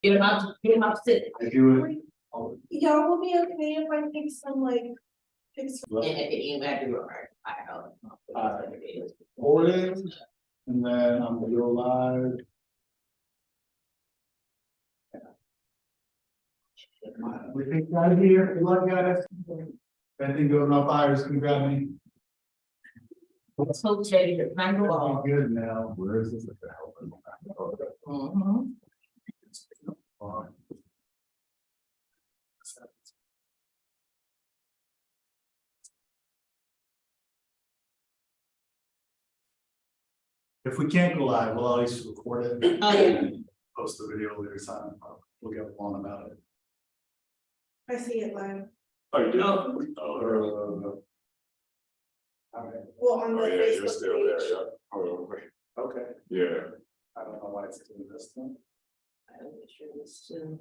Get him out to sit. If you Y'all will be okay if I pick some like, pick some. And at the end, I do it right. I know. hold it, and then I'm gonna go live. We think out here, good luck, guys. If anything goes on fires, can grab me. So Jay, you're not going All on. good now. Where is this? Mhm. If we can't go live, we'll always record it. Oh, yeah. Post the video later time. We'll get on about it. I see it live. Oh, you do? Oh. Okay. Well, on the Oh, yeah, you're Facebook still there, page. yeah. Oh, wait. Okay. Yeah. I don't know why it's doing this thing. I'm not sure this too.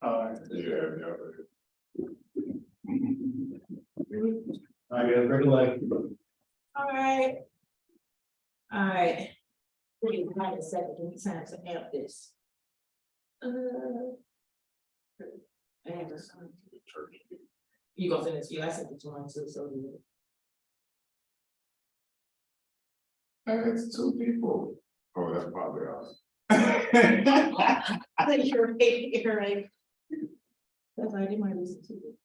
Alright. Yeah. I got very like. Alright. Alright. Wait, wait a second, give me time to amp this. And just going to the church. You gonna send it to you, I sent it to one too, so. It's two people. Oh, that's probably us. I think you're right. That's why I did my listen to it.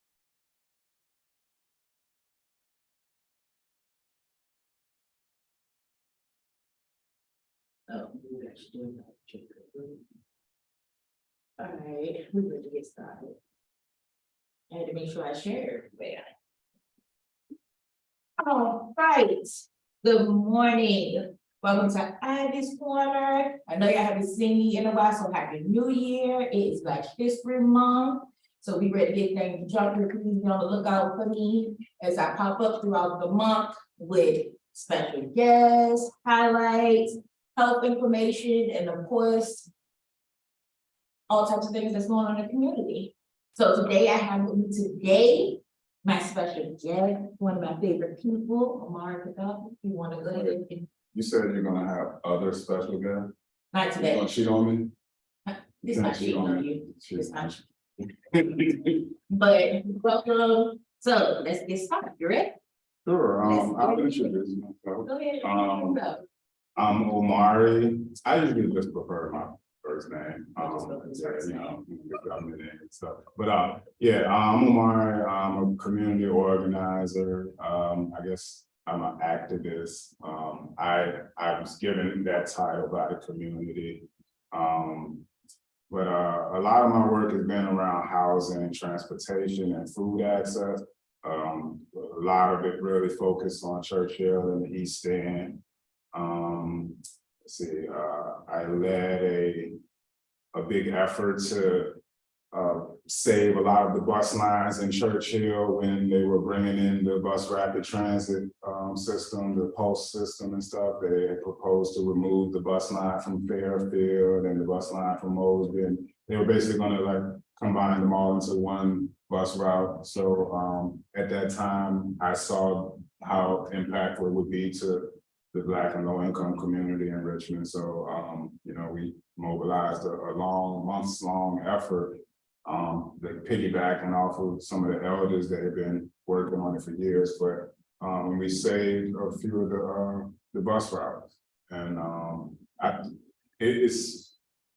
Oh, we actually doing that. All right, we ready to get started. I had to make sure I share everywhere. All right, good morning. Welcome to Ivy's Corner. I know y'all haven't seen me in a while, so happy new year. It is Black History Month. So be ready to get things jumping. Please be on the lookout for me as I pop up throughout the month with special guests, highlights, health information, and of course, all types of things that's going on in the community. So today I have with me my special guest, one of my favorite people, Omari. If you want to go ahead and You said you're gonna have other special guests? not You today. gonna cheat on me? This not Cheat cheating on me. you. Cheat. It's not cheating. But welcome. So let's get started. You ready? Sure, Let's I'll go. introduce myself. Go ahead. Um, I'm Omari. I usually just prefer my first name. You know, government name and stuff. But yeah, I'm Omari. I'm a community organizer. I guess I'm an activist. I was given that title by the community. But a lot of my work has been around housing, transportation, and food access. A lot of it really focused on Churchill and the East End. Let's see, I led a big effort to save a lot of the bus lines in Churchill when they were bringing in the bus rapid transit system, the pulse system and stuff. They had proposed to remove the bus line from Fairfield and the bus line from Mosby, and they were basically going to like combine them all into one bus route. So at that time, I saw how impactful it would be to the Black and low income community in Richmond. So you know, we mobilized a long, months long effort that piggybacking off of some of the elders that have been working on it for years. But we saved a few of the bus routes, and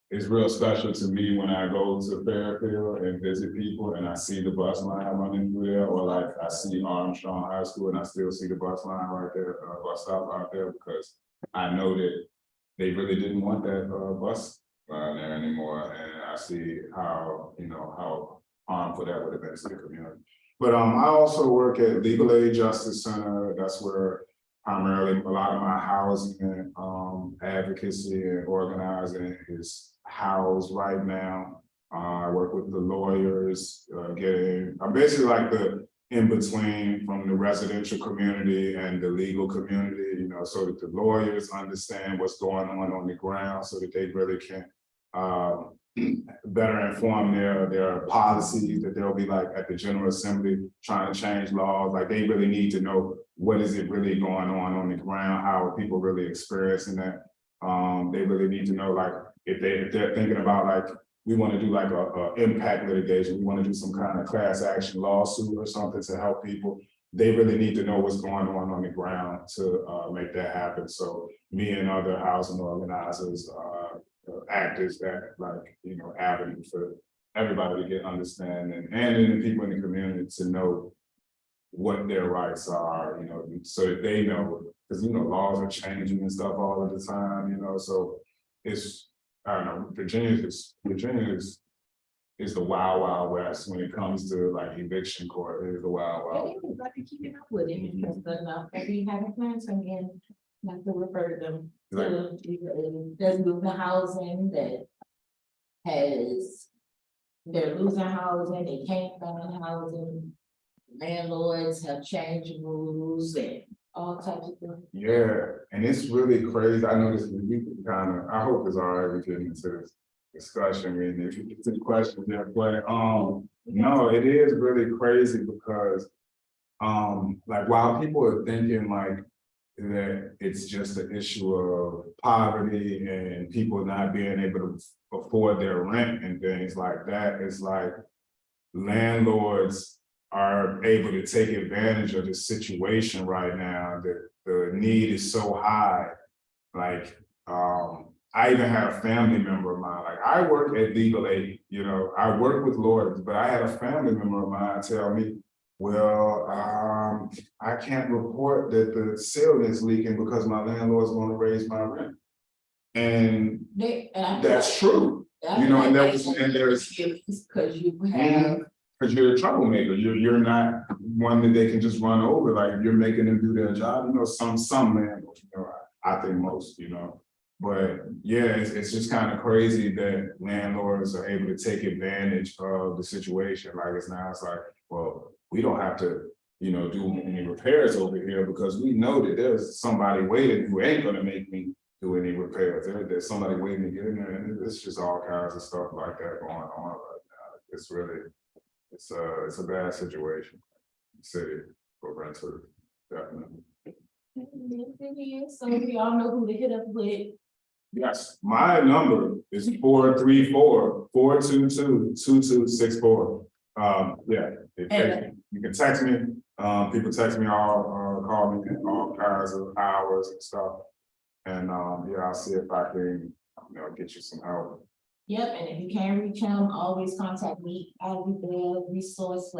it's real special to me when I go to Fairfield and visit people and I see the bus line running through there, or like I see Armstrong High School and I still see the bus line right there, bus stop out there, because I know that they really didn't want that bus line there anymore. And I see how, you know, how harmful that would have been to the community. But I also work at Legal Aid Justice Center. That's where primarily a lot of my housing advocacy and organizing is housed right now. I work with the lawyers, I'm basically like the in-between from the residential community and the legal community, you know, so that the lawyers understand what's going on the ground so that they really can better inform their policies, that they'll be like at the General Assembly trying to change laws. Like they really need to know what is it really going on the ground, how are people really experiencing that. They really need to know, like, if they're thinking about like, we want to do like a impact litigation, we want to do some kind of class action lawsuit or something to help people. They really need to know what's going on the ground to make that happen. So me and other housing organizers, actors that like, you know, avenue for everybody to get understanding and then the people in the community to know what their rights are, you know, so that they know, because you know, laws are changing and stuff all of the time, you know, so it's, I don't know, Virginia is the wild, wild west when it comes to like eviction court. It is the wild, wild. But to keep up with it, because if we have a plan, so again, not to refer them to, there's moving housing that has, they're losing housing, they can't find housing. Landlords have changed rules and all types of things. Yeah, and it's really crazy. I know this, we kind of, I hope it's all right with getting into this discussion. I mean, if you get to the questions there, but no, it is really crazy because like while people are thinking like that it's just an issue of poverty and people not being able to afford their rent and things like that, it's like landlords are able to take advantage of the situation right now. That the need is so high. Like, I even had a family member of mine, like I work at legal aid, you know, I work with lawyers, but I had a family member of mine tell me, well, I can't report that the ceiling is leaking because my landlord's going to raise my rent. And that's true. You know, and there's because you have. Because you're a troublemaker, you're not one that they can just run over. Like you're making them do their job. You know, some landlords, you know, I think most, you know, but yeah, it's just kind of crazy that landlords are able to take advantage of the situation. Like it's like, well, we don't have to, you know, do any repairs over here because we know that there's somebody waiting who ain't gonna make me do any repairs. There's somebody waiting to get in there, and it's just all kinds of stuff like that going on right now. It's really. It's a bad situation. City for renters, definitely. So we all know who to hit up with. Yes, my number is 434-422-2264. Yeah, you can text me. People text me all, call me in all kinds of hours and stuff. And yeah, I'll see if I can, you know, get you some help. Yep, and if you can't reach him, always contact me. I'll be the resource /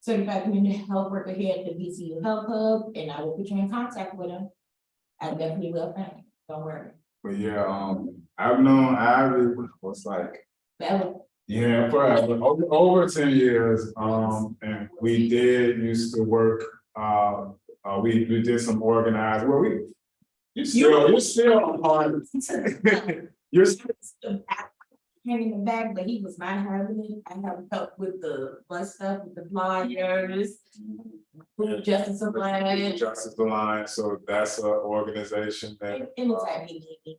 certified community health worker here at the VCU Health Hub, and I will put you in contact with him. I definitely will, thank you. Don't worry. But yeah, I've known Ivy was like yeah, forever, over 10 years. And we used to work. We did some organized. Well, you're still on. You're in the back, but he was not having it. I have help with the bus stuff, with the flyers, with Justice Alliance. Justice Alliance, so that's an organization that. Anytime he need me,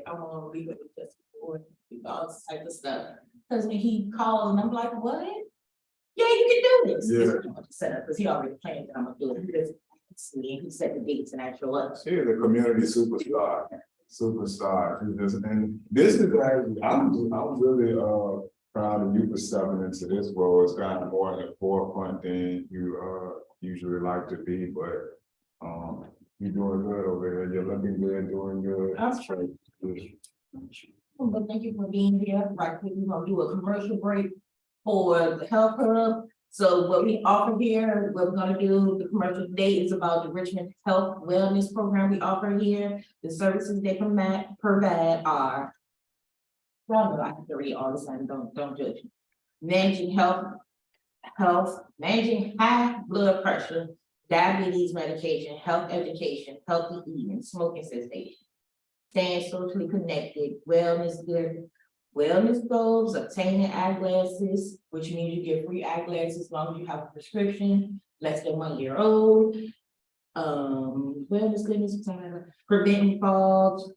I want to be with Justice Board, all this type of stuff. Because when he calls and I'm like, what? Yeah, you can do this. Yeah. Set up because he already planned that I'm gonna do it. Because he set the dates and I show up. She's a community superstar. And this is actually, I'm really proud of you for stepping into this role. It's kind of more in the forefront than you usually like to be, but you're doing good over here. You're looking good, doing good. That's true. But thank you for being here. Right, we're gonna do a commercial break for the health hub. So what we offer here, what we're gonna do, the commercial today is about the Richmond Health Wellness Program we offer here. The services they provide are, well, no, I have to read all the time, don't judge me. Managing managing high blood pressure, diabetes medication, health education, healthy eating, smoking cessation, staying socially connected, wellness goals, obtaining eyeglasses, which means you get free eyeglasses as long as you have a prescription, less than 1 year old. Wellness, goodness, preventing falls,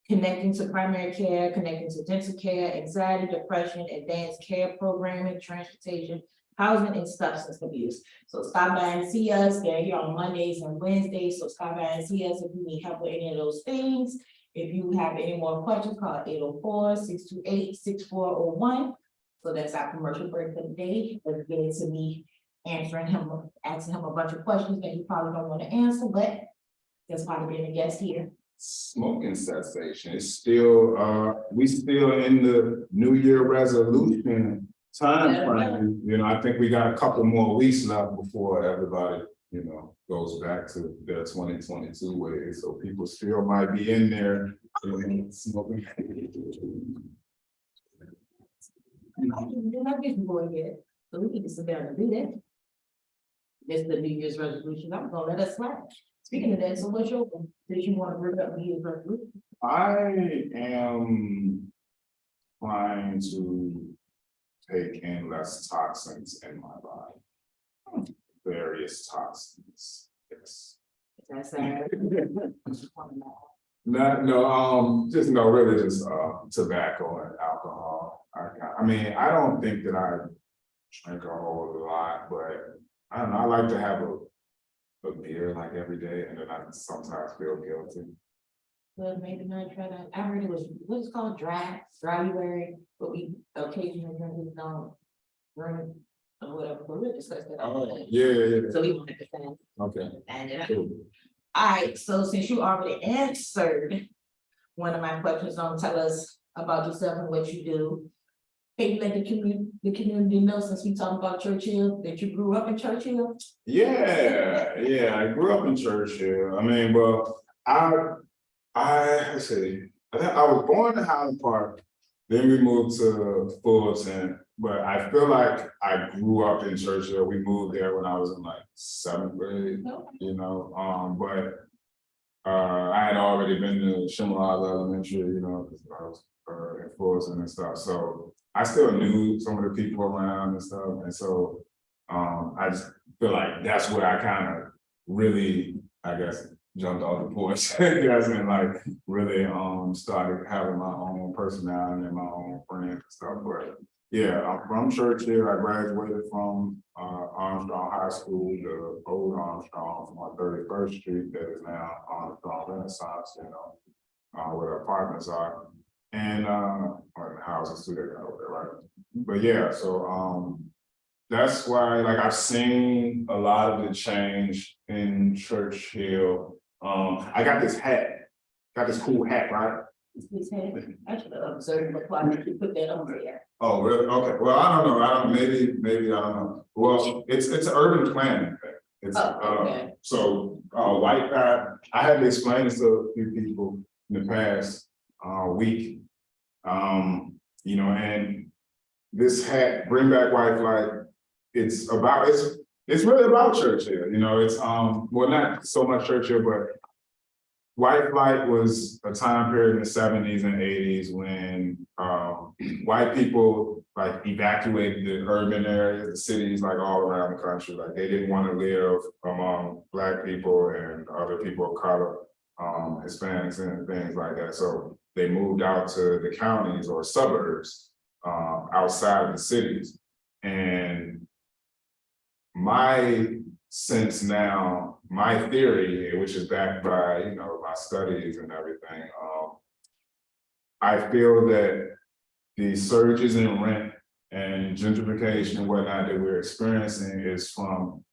connecting to primary care, connecting to dental care, anxiety, depression, advanced care programming, transportation, housing, and substance abuse. So stop by and see us. They're here on Mondays and Wednesdays. So stop by and see us if you need help with any of those things. If you have any more questions, call 804-628-6401. So that's our commercial break for the day. Let's get into me asking him a bunch of questions that you probably don't want to answer, but that's why we're being a guest here. Smoking cessation is still, we still in the New Year resolution time frame. You know, I think we got a couple more weeks left before everybody, you know, goes back to their 2022 ways. So people still might be in there smoking. You're not getting bored yet, so we need to sit down and do that. This is the New Year's resolution. I'm gonna let us slide. Speaking of that, so what's your, did you want to bring up New Year's resolution? I am trying to take in less toxins in my body. Various toxins, yes. That's Just no, really just tobacco and alcohol. I mean, I don't think that I drink a whole lot, but I don't know, I like to have a beer like every day, and then I sometimes feel guilty. Well, maybe not try that. I heard it was, what's it called, dryuary, but we occasionally drink, we don't drink or whatever, but we'll discuss that. Oh, yeah. So we want to defend. Okay. And Cool. alright, so since you already answered one of my questions, tell us about yourself and what you do. Can you let the community know, since we talking about Churchill, that you grew up in Churchill? Yeah, I grew up in Churchill. I mean, well, let's see, I was born in Highland Park, then we moved to Fulton, but I feel like I grew up in Churchill. We moved there when I was in like 7th grade, you know, but I had already been to Shimalab Elementary, you know, because I was in Fulton and stuff. So I still knew some of the people around and stuff. And so I just feel like that's where I kind of really, I guess, jumped off the porch, and like really started having my own personality and my own friends and stuff. But yeah, I'm from Churchill. I graduated from Armstrong High School, the old Armstrong on 31st Street that is now Armstrong Renaissance, you know, where the apartments are. And or the houses too, they're over there, right? But yeah, so that's why, like, I've seen a lot of the change in Churchill. I got this cool hat, right? This head, I should have observed, but why did you put that on there? Oh, really? Okay. Well, I don't know. Maybe I don't know. Well, it's an urban planning thing. It's Okay. so white hat. I had to explain this to a few people in the past week. You know, and this hat, Bring Back White Flight, it's really about Churchill. You know, it's well, not so much Churchill, but white flight was a time period in the 70s and 80s when white people like evacuated the urban areas, the cities, like all around the country. Like they didn't want to live among Black people and other people of color, Hispanics and things like that. So they moved out to the counties or suburbs outside of the cities. And my sense now, my theory, which is backed by, you know, my studies and everything, I feel that the surges in rent and gentrification and whatnot that we're experiencing is from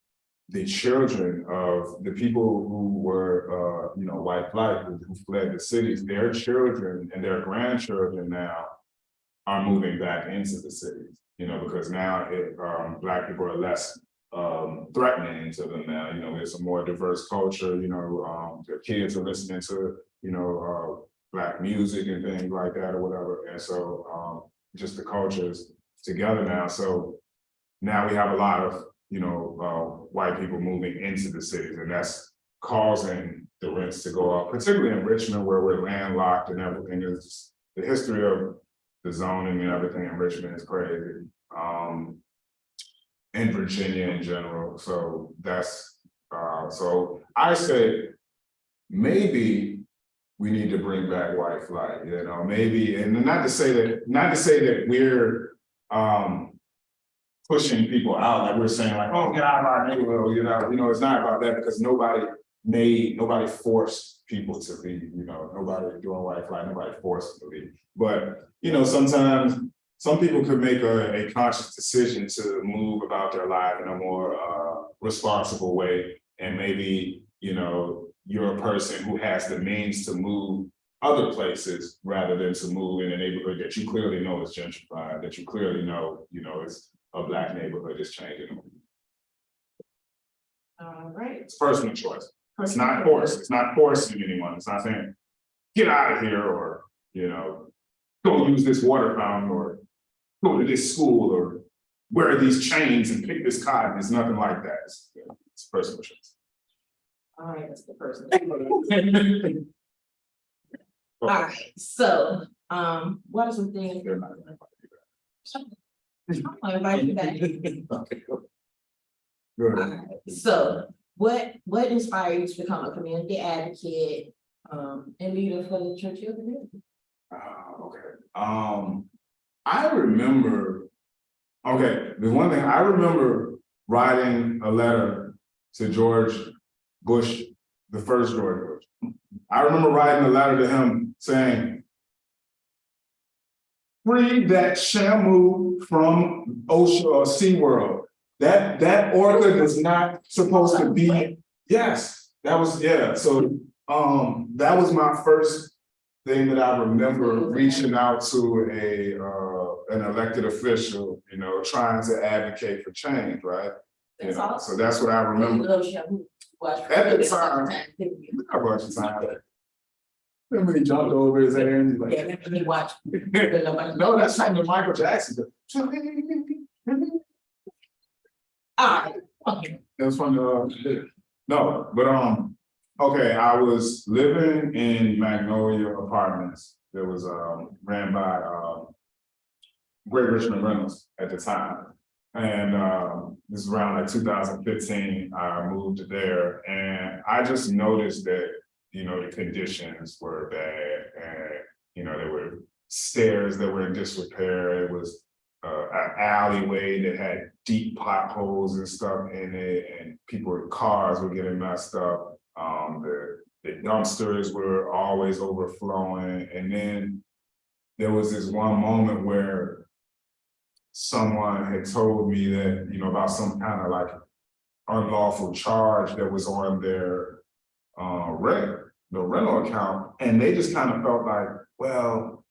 the children of the people who were, you know, white flight, who fled the cities. Their children and their grandchildren now are moving back into the cities, you know, because now Black people are less threatening to them now. You know, it's a more diverse culture. You know, the kids are listening to, you know, Black music and things like that or whatever. And so just the cultures together now. So now we have a lot of, you know, white people moving into the cities, and that's causing the rents to go up, particularly in Richmond, where we're landlocked and everything. Is the history of the zoning and everything in Richmond is crazy. In Virginia in general. So that's so I say maybe we need to bring back white flight, you know, maybe, and not to say that we're pushing people out, like we're saying like, oh, get out of our neighborhood, you know, it's not about that, because nobody nobody forced people to leave, nobody doing white flight, nobody forced them to leave. But, sometimes some people could make a conscious decision to move about their life in a more responsible way. And maybe, you're a person who has the means to move other places rather than to move in a neighborhood that you clearly know is gentrified, that you clearly know, it's a Black neighborhood is changing. All right. It's personal choice. It's not forced. It's not forcing anyone. It's not saying, get out of here, or, go use this water fountain, or go to this school, or wear these chains and pick this cotton. It's nothing like that. It's personal choice. All right, that's the person. All right, so, what are some things? They're not gonna I'll invite you back. Okay, good. All right, so what inspired you to become a community advocate, and leader for the church of the community? Okay. I remember, there's one thing, I remember writing a letter to George Bush, the first George Bush. I remember writing a letter to him saying, free that Shamu from OSHA or SeaWorld. That orca is not supposed to be, yes, that was, yeah. So that was my first thing that I remember reaching out to an elected official, trying to advocate for change, right? That's awesome. So that's what I remember. At the time, I watched the time. Remember he jumped over his hair and he's like, Yeah, let me watch. no, that's from the Michael Jackson. All right, okay. It was from the, no, but okay, I was living in Magnolia Apartments that was ran by Great Richmond Reynolds at the time. And this is around like 2015, I moved there, and I just noticed that, the conditions were bad, and, there were stairs that were in disrepair. It was an alleyway that had deep potholes and stuff in it, and cars were getting messed up. The dumpsters were always overflowing. And then there was this one moment where someone had told me that, about some kind of like unlawful charge that was on their rental account. And they just kind of felt like, well,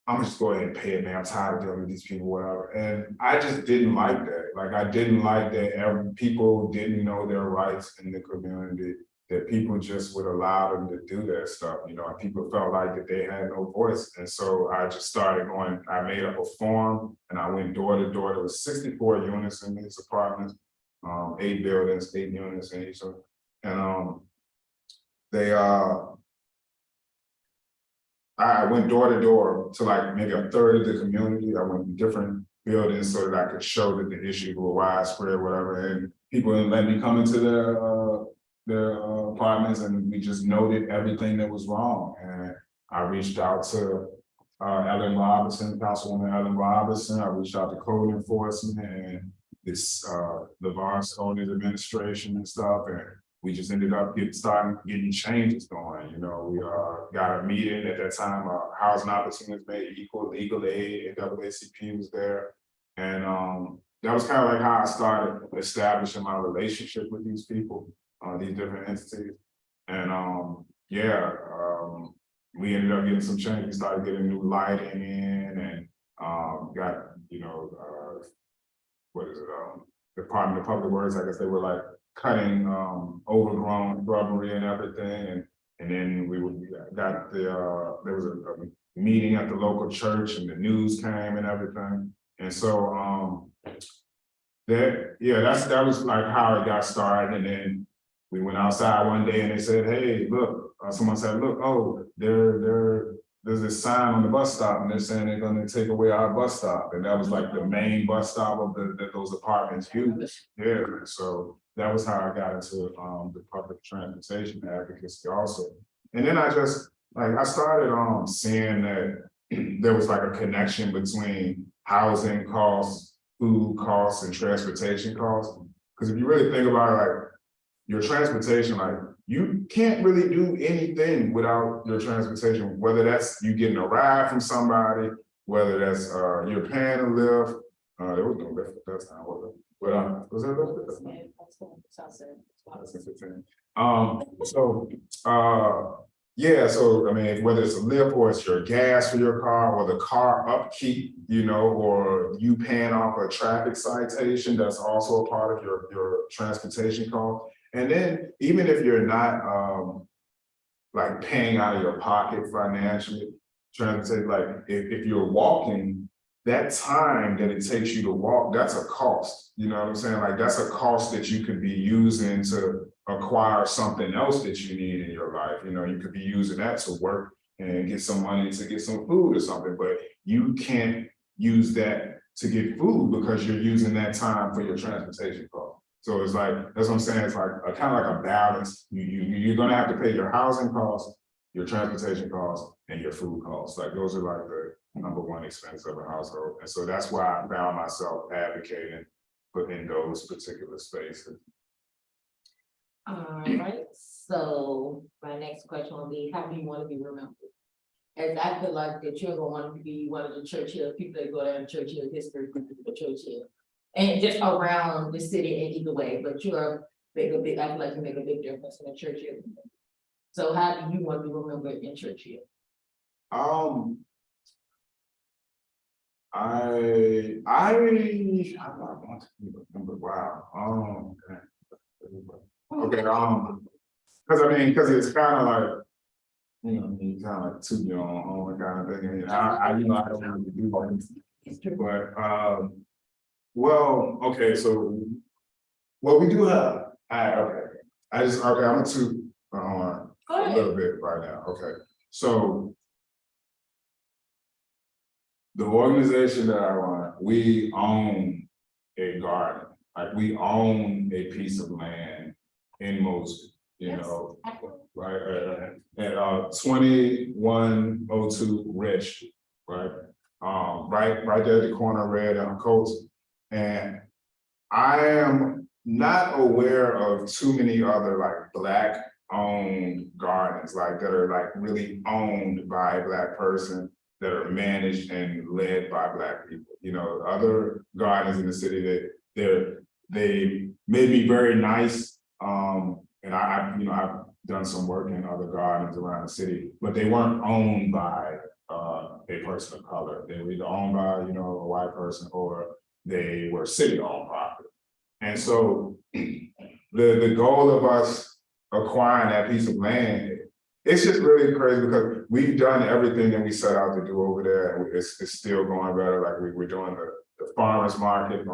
I'm just go ahead and pay it, man. I'm tired of dealing with these people, whatever. And I just didn't like that. Like, I didn't like that people didn't know their rights in the community, that people just would allow them to do that stuff, and people felt like that they had no voice. And so I just started going, I made up a form and I went door to door. There was 64 units in these apartments, 8 buildings, 8 units in each one. And I went door to door to like maybe a third of the community. I went to different buildings so that I could show that the issues were widespread, whatever. And people didn't let me come into their apartments, and we just noted everything that was wrong. And I reached out to Ellen Robinson, Councilwoman Ellen Robinson. I reached out to code enforcement and this LeVar Stoney's administration and stuff. And we just ended up getting changes going. We got a meeting at that time. Housing Opportunities Made Equal, Legal Aid, NAACP was there. And that was kind of like how I started establishing my relationship with these people, these different entities. And we ended up getting some change. We started getting new lighting in, and got, Department of Public Works, I guess they were like cutting overgrown shrubbery and everything. And then we got there was a meeting at the local church, and the news came and everything. And so that was like how it got started. And then we went outside one day and they said, hey, look, someone said, look, oh, there's this sign on the bus stop, and they're saying they're going to take away our bus stop. And that was like the main bus stop of those apartments used. Yeah, so that was how I got into the public transportation advocacy also. And then I started seeing that there was like a connection between housing costs, food costs, and transportation costs. Because if you really think about it, like your transportation, like you can't really do anything without your transportation, whether that's you getting a ride from somebody, whether that's you're paying a lift. There was no lift at that time, was it? But was there a lift? Yeah, so I mean, whether it's a lift or it's your gas for your car or the car upkeep, you know, or you paying off a traffic citation, that's also a part of your transportation cost. And then even if you're not like paying out of your pocket financially, transportation, like if you're walking, that time that it takes you to walk, that's a cost. You know what I'm saying? Like that's a cost that you could be using to acquire something else that you need in your life. You know, you could be using that to work and get some money to get some food or something, but you can't use that to get food because you're using that time for your transportation cost. So it's like, that's what I'm saying, it's like a kind of like a balance. You're gonna have to pay your housing costs, your transportation costs, and your food costs. Like those are like the #1 expense of a household. And so that's why I found myself advocating in those particular spaces. All right, so my next question will be, how do you want to be remembered? As I feel like that you're going to be one of the Churchill people that go down to Churchill history, for Churchill. And just around the city in either way, but you're I feel like you make a big difference in the Churchill. So how do you want to be remembered in Churchill? I don't want to remember. Wow. Okay. Because it's kind of like, you know, you kind of like toot your own kind of thing. And I don't want to do that. But well, okay, so what we do have, okay. I'm gonna toot on a little bit right now. Okay, so the organization that I run, we own a garden, like we own a piece of land in Mosby, you know, right at 2102 Rich, right, right there at the corner of Red and Coast, and I am not aware of too many other like Black owned gardens like that are like really owned by a Black person, that are managed and led by Black people. You know, other gardens in the city that they may be very nice. And I've done some work in other gardens around the city, but they weren't owned by a person of color. They were either owned by, you know, a white person, or they were city-owned property. And so the goal of us acquiring that piece of land, it's just really crazy because we've done everything that we set out to do over there, and it's still going better. Like we're doing the farmers market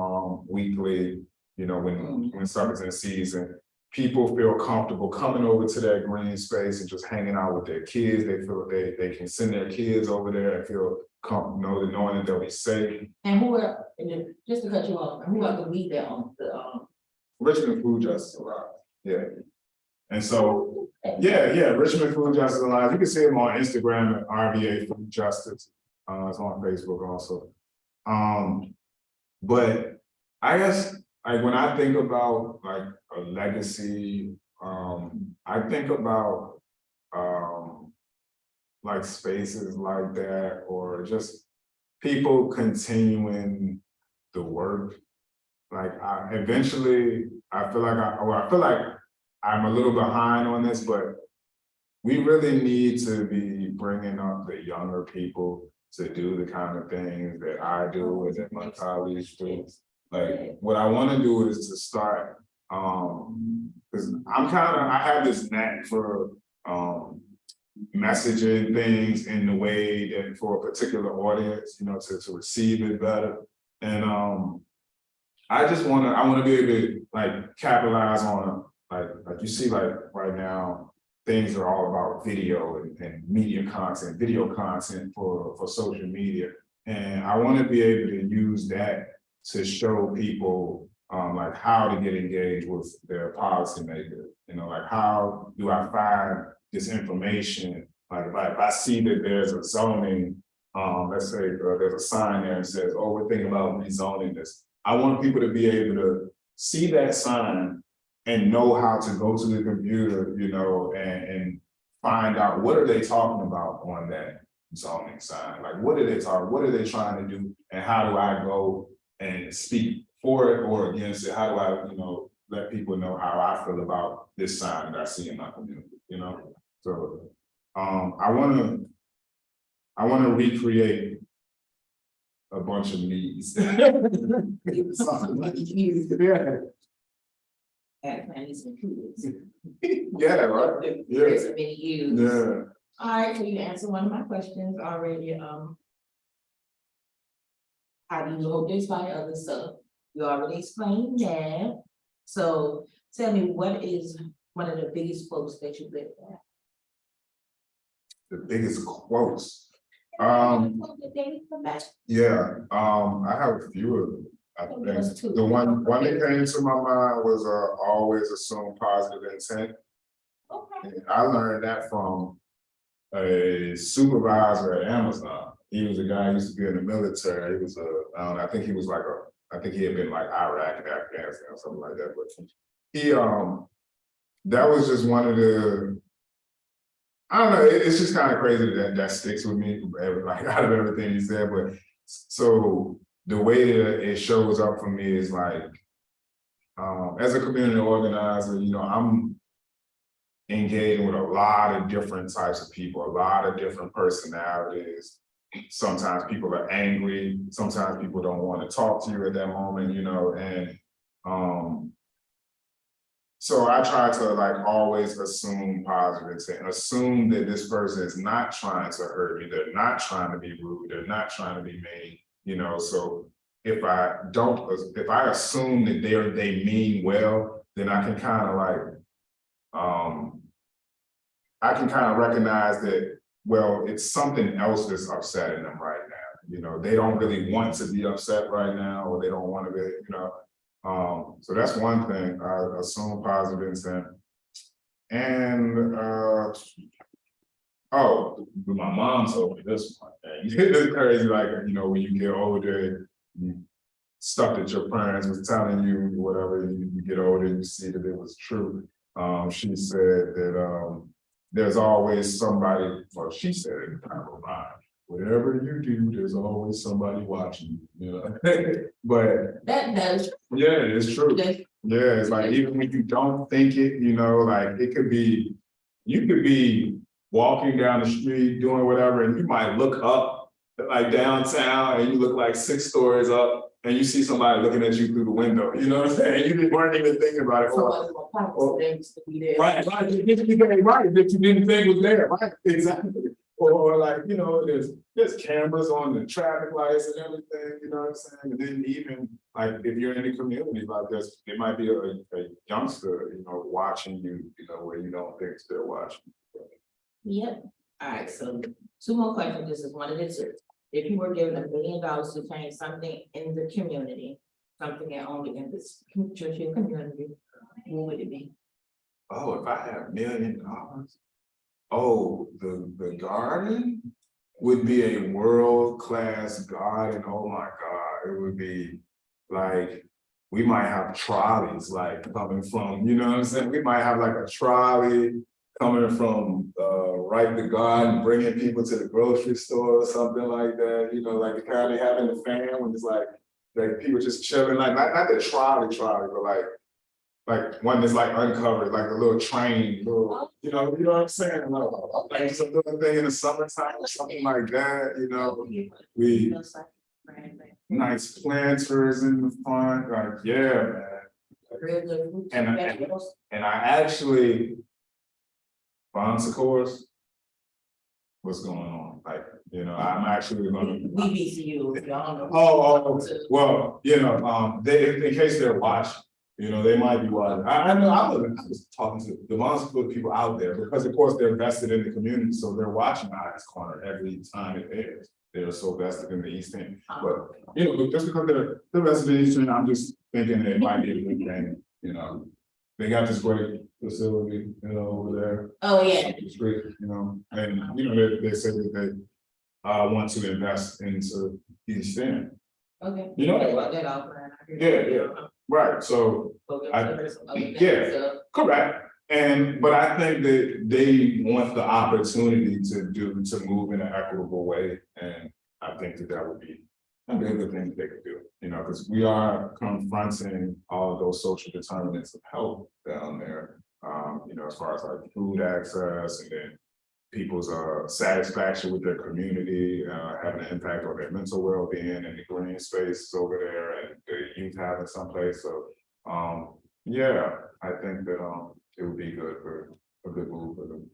weekly, you know, when stuff is in season. People feel comfortable coming over to that green space and just hanging out with their kids. They feel they can send their kids over there and feel comfortable knowing that they'll be safe. And just to cut you off, who are the lead there on the Richmond Food Justice Alliance, yeah. And so, yeah, Richmond Food Justice Alliance. You can see them on Instagram at RBA Food Justice. It's on Facebook also. But I guess like when I think about like a legacy, I think about like spaces like that, or just people continuing the work. Like eventually, I feel like I'm a little behind on this, but we really need to be bringing up the younger people to do the kind of things that I do and that my colleagues do. Like what I want to do is to start, because I have this knack for messaging things in the way that for a particular audience, you know, to receive it better. And I want to be able to like capitalize on like you see like right now, things are all about video and media content, video content for social media. And I want to be able to use that to show people like how to get engaged with their policymakers. You know, like how do I find this information? Like if I see that there's a zoning, let's say there's a sign there and says, oh, we're thinking about rezoning this. I want people to be able to see that sign and know how to go to the computer, you know, and find out what are they talking about on that zoning sign? Like, what are they trying to do? And how do I go and speak for it or against it? How do I, you know, let people know how I feel about this sign that I see in my community, you know? So, I wanna recreate a bunch of needs. Something like that. And families and kids. Yeah, right, There's so many use. yeah. All right, so you answered one of my questions already, how do you hope to inspire others? So you already explained that. So tell me, what is one of the biggest quotes that you live by? The biggest quotes. Yeah. I have a few of them. I Those two. think the one that came to my mind was always assume positive intent. Okay. And I learned that from a supervisor at Amazon. He was a guy who used to be in the military. He was I think he was like I think he had been like Iraq and Afghanistan or something like that. But he that was just one of the, I don't know, it's just kind of crazy that sticks with me, like out of everything he said. But so the way that it shows up for me is like, as a community organizer, you know, I'm engaging with a lot of different types of people, a lot of different personalities. Sometimes people are angry, sometimes people don't want to talk to you at that moment, you know, and so I try to like always assume positive and assume that this person is not trying to hurt me, they're not trying to be rude, they're not trying to be mean, you know. So if I assume that they mean well, then I can kind of like I can kind of recognize that, well, it's something else that's upsetting them right now. You know, they don't really want to be upset right now, or they don't want to be, you know. So that's one thing. I assume positive intent. And my mom told me this one thing. It's crazy, like, you know, when you get older, stuff that your parents was telling you, whatever, you get older, you see that it was true. She said that there's always somebody, well, she said it in kind of a rhyme. Whatever you do, there's always somebody watching you, you know. But That does. yeah, it's true. Yeah, it's like even when you don't think it, you know, like it could be, you could be walking down the street doing whatever, and you might look up like downtown and you look like 6 stories up and you see somebody looking at you through the window. You know what I'm saying? You weren't even thinking about it. Right, that you didn't think was there, right? Exactly. Or like, you know, there's cameras on the traffic lights and everything, you know what I'm saying? And then even like if you're in the community, like there might be a youngster, you know, watching you, you know, where you don't think they're watching. Yep. All right, so 2 more questions. This is one of the 2. If you were given $1 million to change something in the community, something that only in this church community, what would it be? Oh, if I had $1 million, oh, the garden would be a world-class garden. Oh my God, it would be like, we might have trolleys like coming from, you know what I'm saying? We might have like a trolley coming from right the garden, bringing people to the grocery store or something like that. You know, like the kind they have in the fan when it's like people just chilling, like not the trolley, but like one that's like uncovered, like a little train, little, you know what I'm saying? Like some little thing in the summertime or something like that, you know. We nice planters in the front, like yeah, man. And I actually Bonsicores, what's going on? Like, you know, I'm actually gonna BBCU. Well, you know, in case they're watching. You know, they might be watching. I know I was talking to the Bonsicores people out there because of course they're vested in the community. So they're watching Ice Corner every time it airs. They're so vested in the East End. But you know, just because they're vested in the East End, I'm just thinking that it might be a good thing, you know. They got this great facility, you know, over there. Oh, yeah. It's great, you know, and you know, they said that they want to invest into East End. Okay. You know, that yeah. Right, so, correct. But I think that they want the opportunity to move in an equitable way, and I think that would be a good thing they could do, because we are confronting all of those social determinants of health down there. As far as like food access and then people's satisfaction with their community, having an impact on their mental well-being and the green spaces over there and the youth having someplace. So yeah, I think that it would be good for a good move for them.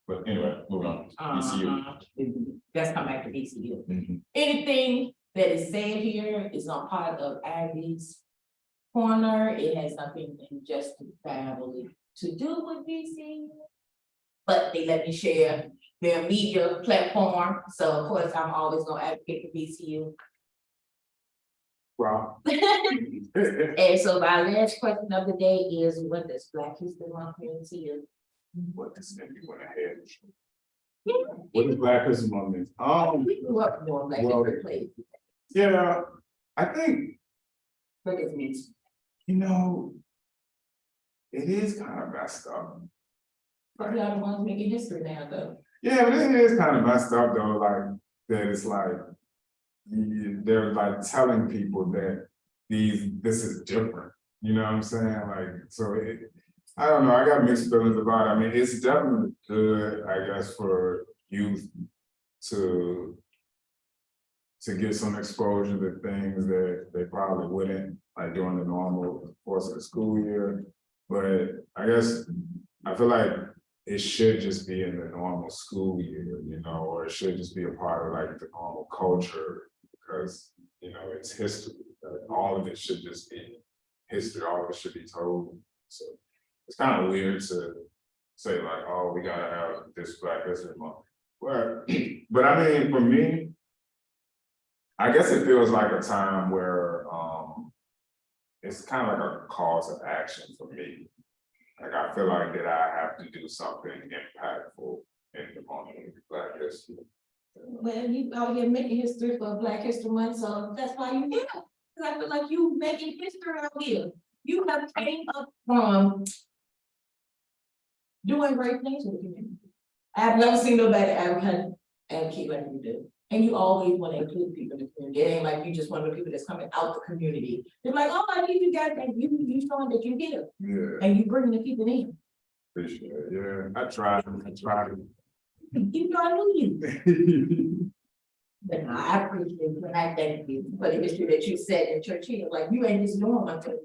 But anyway, moving on. BCU. Let's come back to BCU. Mhm. Anything that is said here is not part of Abby's corner. It has nothing justifiably to do with BCU. But they let me share their media platform, so of course I'm always gonna advocate for BCU. Wow. And so my last question of the day is, what does Black History Month mean to you? What does that mean when I had? What is Black History Month mean? We grew up doing Black well, History plays. Yeah, I think, What does it mean? it is kind of messed up. But we are the ones making history now, though. Yeah, but it is kind of messed up though, like that it's like they're like telling people that this is different. You know what I'm saying? Like, so I don't know, I got mixed feelings about it. I mean, it's definitely good, I guess, for youth to get some exposure to things that they probably wouldn't, like during the normal course of the school year. But I guess, I feel like it should just be in the normal school year, or it should just be a part of like the normal culture, because, it's history. All of it should just be history, all of it should be told. So it's kind of weird to say like, oh, we gotta have this Black History Month. But I mean, for me, I guess it feels like a time where it's kind of like a call to action for me. Like I feel like that I have to do something impactful in the moment of Black history. Well, you out here making history for Black History Month, so that's why you here. Because I feel like you making history out here. You have came up from doing great things with the community. I've never seen nobody advocate like you do. And you always want to include people in the community. It ain't like you just one of the people that's coming out the community. They're like, oh, I need you guys, and you showing that you here. Yeah. And you bringing the people in. Appreciate it. Yeah, I tried. You know, I knew you. But no, I appreciate it, and I thank you for the history that you said in church here. Like, you ain't just doing nothing.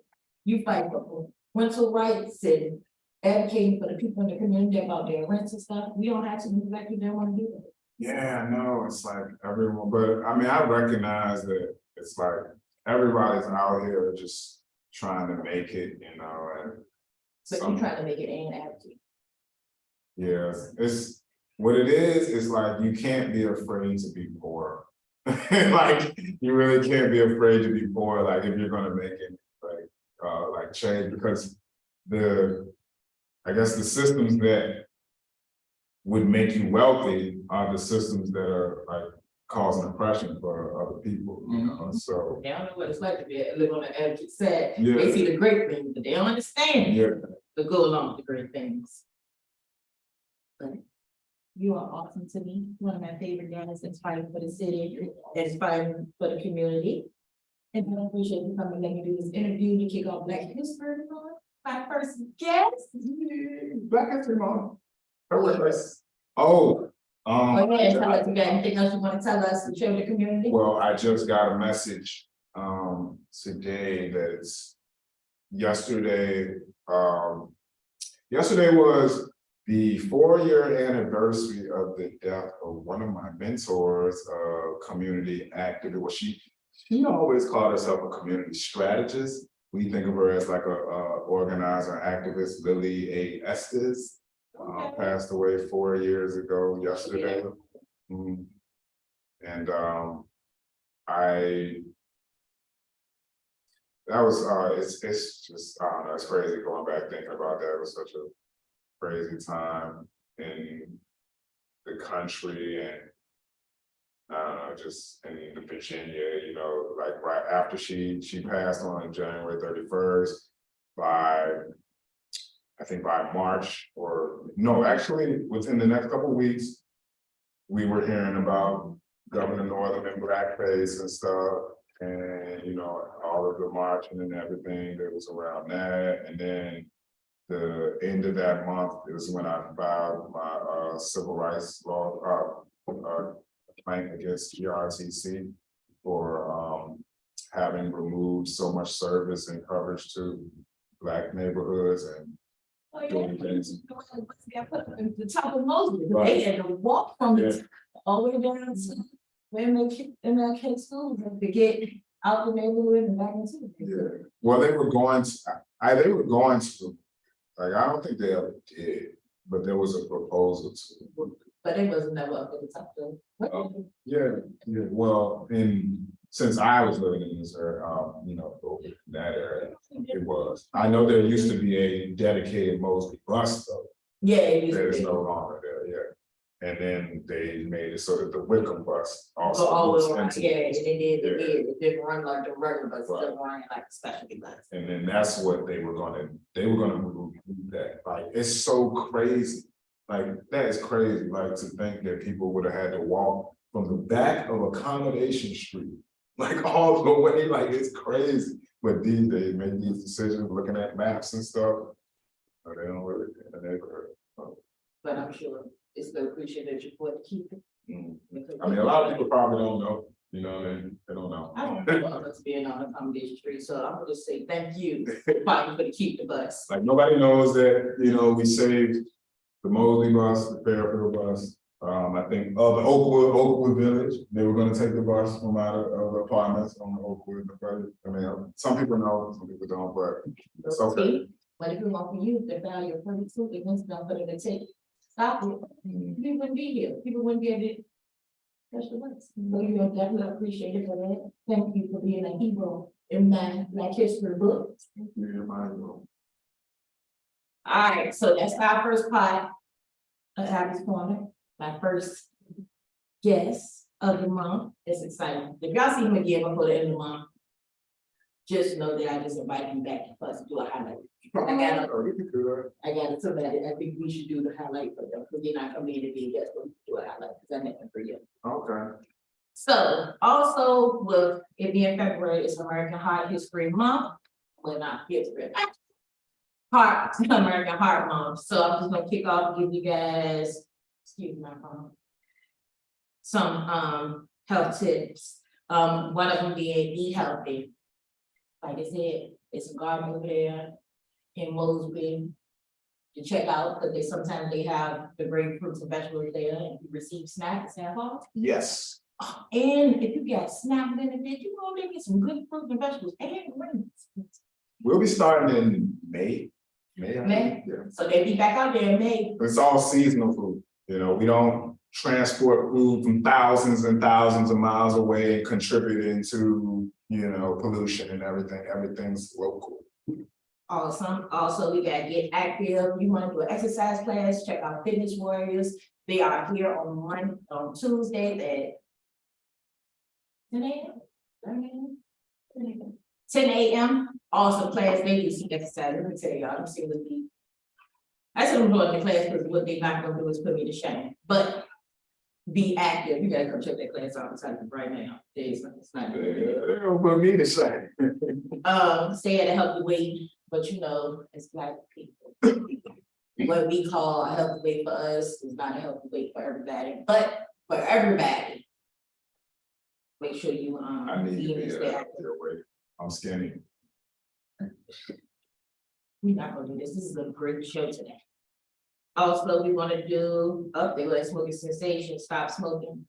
You fight for rental rights and advocating for the people in the community about their rents and stuff. We don't have to move like you don't want to do it. Yeah, no, it's like everyone, but I mean, I recognize that it's like everybody's out here just trying to make it, and But you trying to make it ain't advocate. yeah, it's what it is. It's like you can't be afraid to be poor. Like you really can't be afraid to be poor. Like if you're gonna make it like change, because I guess the systems that would make you wealthy are the systems that are like causing oppression for other people. So They don't know what it's like to live on the advocate side. Yeah. They see the great things, but they don't understand yeah, to go along with the great things. But you are awesome to me. One of my favorite guys that's fighting for the city, that's fighting for the community. And I appreciate you coming and let me do this interview to kick off Black History Month. My first guest. Black History Month. Oh, yeah, tell us, you got anything else you want to tell us to show the community? Well, I just got a message today that it's yesterday. Yesterday was the 4-year anniversary of the death of one of my mentors, community activist. Well, she always called herself a community strategist. We think of her as like a organizer, activist, Lily A. Estes. Passed away 4 years ago yesterday. Yeah. And it's just, I don't know, it's crazy going back thinking about that. It was such a crazy time in the country, and just in Virginia, you know, like right after she passed on January 31st, I think by March, or no, actually within the next couple of weeks, we were hearing about Governor Northam in blackface and stuff, and you know, all of the marching and everything that was around that. And then the end of that month is when I filed my civil rights law claim against GRTC for having removed so much service and coverage to Black neighborhoods and Oh, yeah. doing things. Got put up in the top of Mosley, they had to walk from Yeah. the all the way down to MLK schools to get out the neighborhood and back into it. Yeah, well, they were going to, like, I don't think they ever did, but there was a proposal to. But it was never up at the top though. Yeah, well, since I was living in this area, you know, over in that area, it was. I know there used to be a dedicated Mosley bus though, Yeah, it used that to is be. no longer there, yeah. And then they made it so that the Wickham bus So also. all moves the way, into- yeah, it did, Yeah. it didn't run like the regular bus, Right. it ran like a specialty bus. And then that's what they were gonna remove that, like, it's so crazy. Like, that is crazy, like, to think that people would have had to walk from the back of Accommodation Street, like, all the way, like, it's crazy. But these days, make these decisions, looking at maps and stuff, but they don't really, in the neighborhood. But I'm sure it's the appreciated you for to keep it. Mm. Because- I mean, a lot of people probably don't know, you know, they don't know. I don't know about us being on Accommodation Street, so I'm gonna just say thank you for fighting for to keep the bus. Like, nobody knows that, you know, we saved the Mosley bus, the Fairfield bus. I think, the Oakwood Village, they were gonna take the bus from out of the apartments on the Oakwood. I mean, some people know, some people don't, but it's okay. But if you want for you to value your 42, it means don't put it in the ticket. Stop it. You wouldn't be here. People wouldn't be able to. That's the words. So you are definitely appreciated for that. Thank you for being a hero in my Black History book. Yeah, might as well. All right, so that's our first part of Abby's Corner. My first guest of the month. It's exciting. If y'all see him again before the end of the month, just know that I just invited him back for us to do a highlight. Oh, you can do that. I got somebody, I think we should do the highlight for them, because they're not coming in to be a guest, but do a highlight, because I met them for you. Okay. So, also, with it being February, it's American Heart History Month, well, not history. American Heart Month, so I'm just gonna kick off, give you guys, excuse my phone. Some health tips, one of them being eat healthy. Like I said, it's a garden over there in Mosby to check out, because sometimes they have the great fruits and vegetables there, and you receive snacks and all. Yes. And if you got snacks in it, you go there get some good fruits and vegetables and greens. We'll be starting in May. I think, May? yeah. So they be back out there in May. It's all seasonal food, you know, we don't transport food from thousands and thousands of miles away, contributing to, you know, pollution and everything, everything's local. Awesome. Also, we gotta get active. You wanna do an exercise class, check out Fitness Warriors. They are here on Tuesday at 10 a.m. 10 a.m. Awesome class. They do some exercise. Let me tell y'all, I'm seeing the beat. I said I'm doing the class because what they not gonna do is put me to shame, but be active. You gotta come check that class out right now. It's not good. They don't put me to shame. Stay at a healthy weight, but you know, as Black people, what we call a healthy weight for us is not a healthy weight for everybody, but for everybody. Make sure you, I need eat to and be stay a active. weight. I'm skinny. We're not gonna do this. This is a great show today. Also, we wanna do update, let's smoking cessation, stop smoking.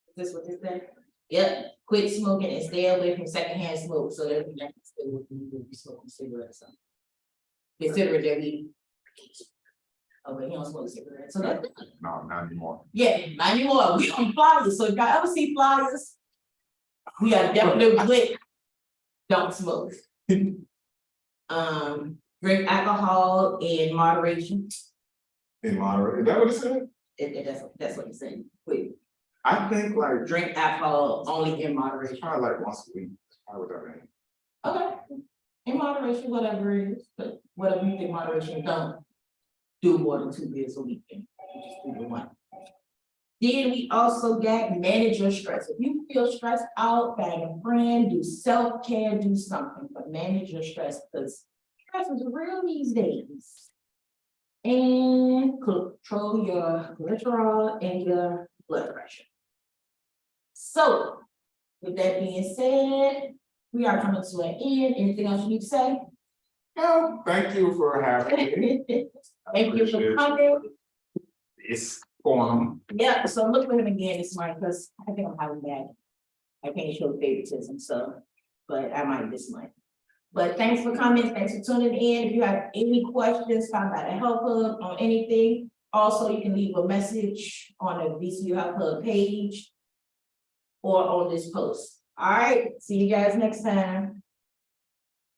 Is this what this said? Yep, quit smoking and stay away from secondhand smoke, so that we don't still be smoking cigarettes. Consider that we. Oh, but he don't smoke cigarettes, so that's, No, not anymore. yeah, not anymore, we on flyers, so if y'all ever see flyers. We are definitely lit. Don't smoke. Drink alcohol in moderation. In moderate, is that what it said? That's what I'm saying, wait. I think like, Drink alcohol only in moderation. probably like once a week, how would that be? Okay, in moderation, whatever it is, but whatever you think moderation, don't do more than 2 beers a week. Just do the one. Then we also got manage your stress. If you feel stressed out, bag a friend, do self-care, do something, but manage your stress, because stress is real these days. And control your cholesterol and your blood pressure. So, with that being said, we are coming to an end. Anything else you need to say? No, thank you for having me. Thank you for Appreciate coming. It's going. Yeah, so look for him again this morning, because I think I'm having bad. I can't show favoritism, so, but I might this month. But thanks for coming, thanks for tuning in. If you have any questions, found out a help hub on anything. Also, you can leave a message on the VCU Help Hub page or on this post. All right, see you guys next time.